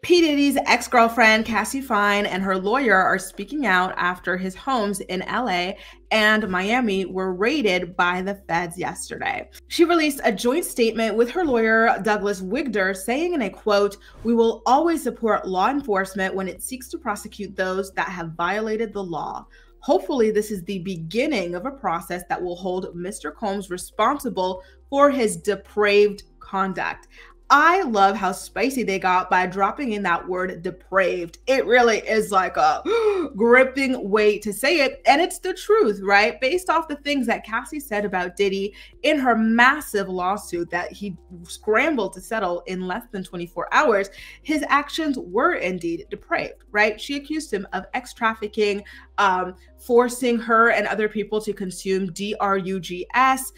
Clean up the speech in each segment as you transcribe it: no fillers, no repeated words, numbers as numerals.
P. Diddy's ex-girlfriend, Cassie Fine, and her lawyer are speaking out after his homes in LA and Miami were raided by the feds yesterday. She released a joint statement with her lawyer, Douglas Wigder, saying in a quote, "We will always support law enforcement when it seeks to prosecute those that have violated the law. Hopefully, this is the beginning of a process that will hold Mr. Combs responsible for his depraved conduct." I love how spicy they got by dropping in that word depraved. It really is like a gripping way to say it. And it's the truth, right? Based off the things that Cassie said about Diddy in her massive lawsuit that he scrambled to settle in less than 24 hours, his actions were indeed depraved, right? She accused him of ex-trafficking, forcing her and other people to consume drugs,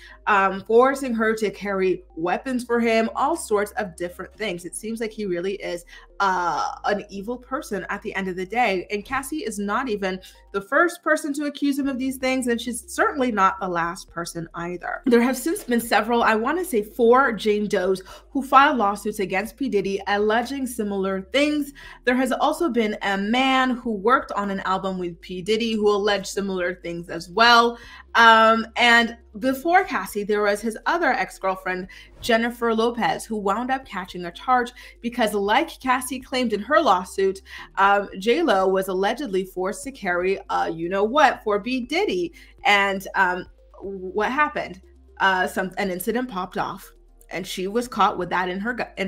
forcing her to carry weapons for him, all sorts of different things. It seems like he really is an evil person at the end of the day. And Cassie is not even the first person to accuse him of these things, and she's certainly not the last person either. There have since been several, I want to say 4 Jane Does who filed lawsuits against P. Diddy alleging similar things. There has also been a man who worked on an album with P. Diddy who alleged similar things as well. And before Cassie, there was his other ex-girlfriend, Jennifer Lopez, who wound up catching a charge because, like Cassie claimed in her lawsuit, J-Lo was allegedly forced to carry you-know-what for B. Diddy. And what happened? An incident popped off, and she was caught with that in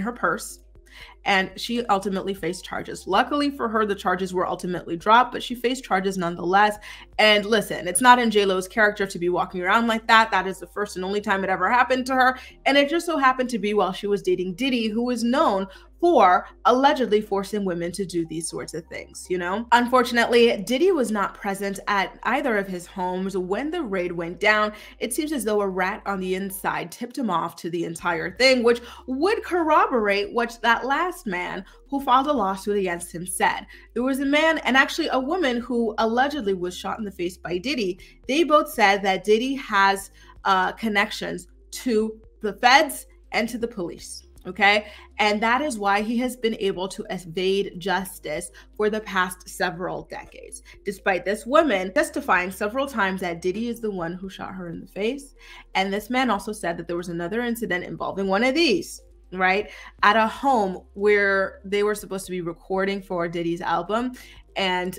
her purse. And she ultimately faced charges. Luckily for her, the charges were ultimately dropped, but she faced charges nonetheless. And listen, it's not in J-Lo's character to be walking around like that. That is the first and only time it ever happened to her. And it just so happened to be while she was dating Diddy, who is known for allegedly forcing women to do these sorts of things, you know? Unfortunately, Diddy was not present at either of his homes when the raid went down. It seems as though a rat on the inside tipped him off to the entire thing, which would corroborate what that last man who filed a lawsuit against him said. There was a man and actually a woman who allegedly was shot in the face by Diddy. They both said that Diddy has connections to the feds and to the police. Okay. And that is why he has been able to evade justice for the past several decades, despite this woman testifying several times that Diddy is the one who shot her in the face. And this man also said that there was another incident involving one of these, right, at a home where they were supposed to be recording for Diddy's album. And,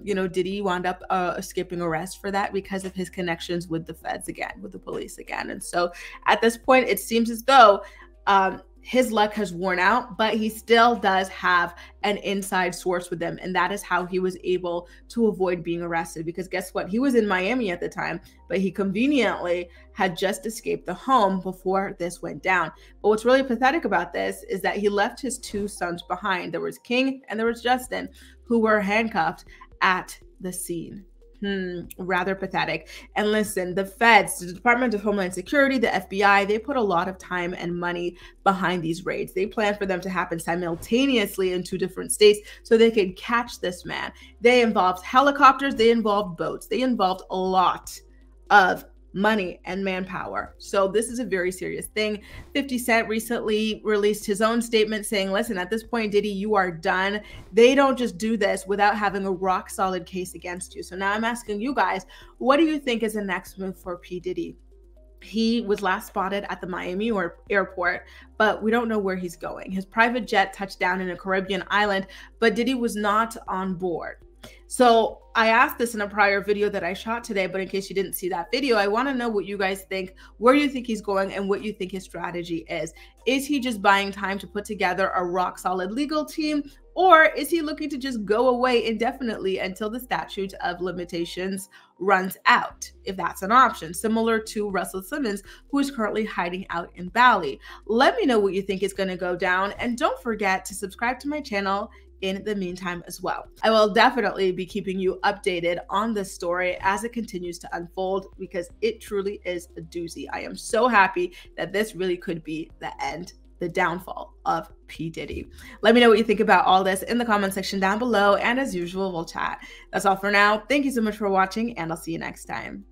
you know, Diddy wound up escaping arrest for that because of his connections with the feds again, with the police again. And so at this point, it seems as though his luck has worn out, but he still does have an inside source with them. And that is how he was able to avoid being arrested, because guess what? He was in Miami at the time, but he conveniently had just escaped the home before this went down. But what's really pathetic about this is that he left his 2 sons behind. There was King and there was Justin, who were handcuffed at the scene. Rather pathetic. And listen, the feds, the Department of Homeland Security, the FBI, they put a lot of time and money behind these raids. They planned for them to happen simultaneously in 2 different states so they could catch this man. They involved helicopters, they involved boats, they involved a lot of money and manpower. So this is a very serious thing. 50 Cent recently released his own statement saying, listen, at this point, Diddy, you are done. They don't just do this without having a rock solid case against you. So now I'm asking you guys, what do you think is the next move for P. Diddy? He was last spotted at the Miami airport, but we don't know where he's going. His private jet touched down in a Caribbean island, but Diddy was not on board. So I asked this in a prior video that I shot today, but in case you didn't see that video, I want to know what you guys think, where you think he's going, and what you think his strategy is. Is he just buying time to put together a rock solid legal team, or is he looking to just go away indefinitely until the statute of limitations runs out, if that's an option, similar to Russell Simmons, who is currently hiding out in Bali? Let me know what you think is going to go down, and don't forget to subscribe to my channel in the meantime as well. I will definitely be keeping you updated on this story as it continues to unfold, because it truly is a doozy. I am so happy that this really could be the end, the downfall of P. Diddy. Let me know what you think about all this in the comment section down below, and as usual, we'll chat. That's all for now. Thank you so much for watching, and I'll see you next time.